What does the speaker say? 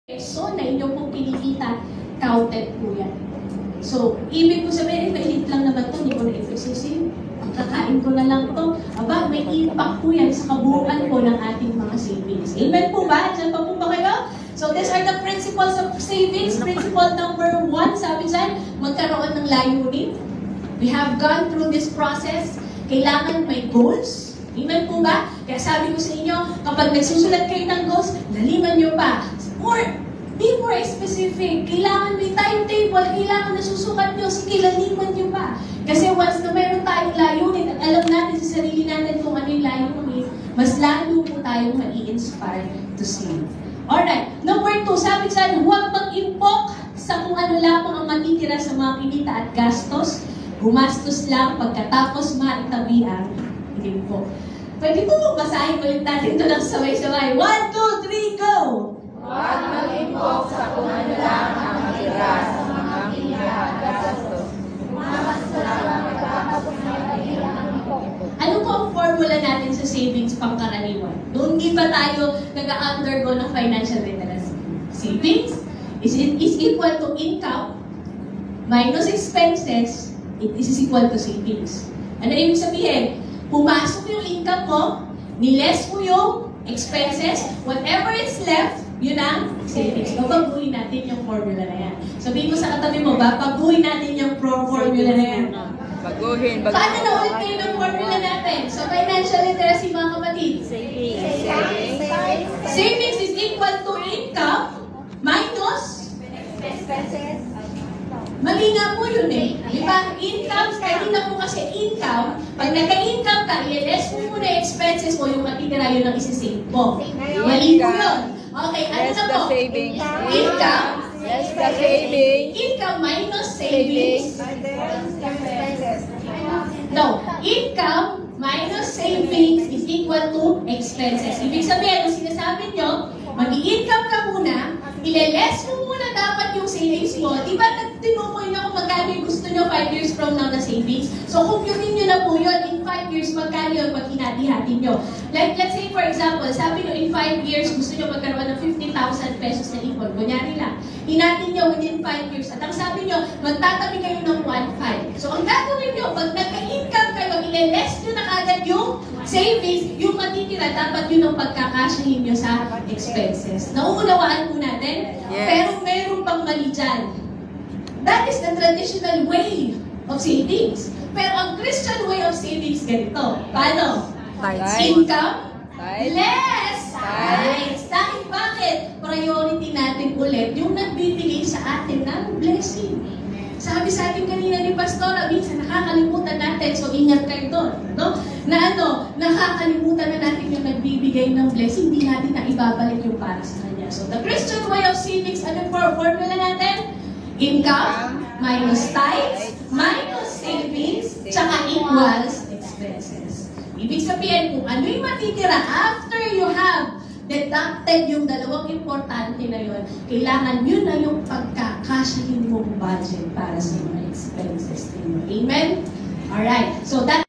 peso na inyo pong kinikita, counted po yan. So, ibig ko sabihin, maliit lang naman ito, hindi ko na ipagsisim. Ang kakain ko na lang ito. Aba, may impact po yan sa kabuuan po ng ating mga savings. Amen po ba? Diyan pa po ba kayo? So, these are the principles of savings. Principle number 1, sabi dyan, magkaroon ng layunin. We have gone through this process. Kailangan may goals. Amen po ba? Kaya sabi ko sa inyo, kapag nagsusulat kayo ng goals, laliman nyo pa. Or, be more specific. Kailangan may timetable, kailangan nasusukat nyo, sige, laliman nyo pa. Kasi once na meron tayong layunin at alam natin sa sarili natin kung ano yung layunin, mas lalo po tayong ma-i-inspire to save. Alright, number 2, sabi dyan, huwag mag-impok sa kung ano lamang ang matitira sa mga kinita at gastos. Gumastos lang pagkatapos maitabi ang impok. Pwede po basahin ulit natin ito ng sabay-sabay. 1, 2, 3, go! Huwag mag-impok sa kung ano lang ang matira sa mga kinita at gastos. Gumastos lang pagkatapos maitabi ang impok. Ano po ang formula natin sa savings pangkaraniwan? Noon di ba tayo nag-undergo ng financial literacy? Savings is equal to income minus expenses, it is equal to savings. Ano ibig sabihin? Pumasok yung income mo, niless mo yung expenses, whatever is left, yun ang savings. Babaguhin natin yung formula na yan. Sabihin mo sa katabi mo, babaguhin natin yung formula na yan. Baguhin. Paano na ulit kayo ng formula natin? So, financial literacy, mga kapatid. Savings is equal to income minus Expenses. mali nga po yun eh. Di ba? Income, kahit na po kasi income, pag nagka-income ka, i-less mo muna yung expenses mo, yung matitira yun ang isi-save mo. Mali po yun. Okay, ano Less na the po? savings. Income. Less the savings. Income minus savings. No. Income minus savings is equal to expenses. Ibig sabihin, kung sinasabi nyo, mag-i-income ka muna, ile-less mo muna dapat yung savings mo. Di ba nagtinukoy na kung magkano yung gusto nyo 5 years from now na savings? So, computein nyo na po yun. In 5 years, magkano yun pag hinati-hati nyo? Like, let's say, for example, sabi nyo in 5 years, gusto nyo magkaroon ng 50,000 pesos na ipon. Kunyari lang. Hinati nyo within 5 years. At ang sabi nyo, magtatabi kayo ng 1.5. So, ang gagawin nyo, pag nagka-income kayo, ile-less nyo na agad yung savings, yung matitira, dapat yun ang pagkakasyahin nyo sa expenses. Nauunawaan po natin? Yes. Pero meron pang mali dyan. That is the traditional way of savings. Pero ang Christian way of savings, ganito. Paano? Income, less tithes. Dahil bakit? Priority natin ulit yung nagbibigay sa atin ng blessing. Sabi sa atin kanina ni Pastora, minsan nakakalimutan natin, so ingat kayo doon. No? Nakakalimutan na natin yung nagbibigay ng blessing, hindi natin na ibabalik yung para sa Kanya. So the Christian way of savings, ano po formula natin? Income minus tithes minus savings, tsaka equals expenses. Ibig sabihin, kung ano yung matitira after you have deducted yung dalawang importante na yun, kailangan yun na yung pagkakasyahin mong budget para sa mga expenses ninyo. Amen? Alright. So that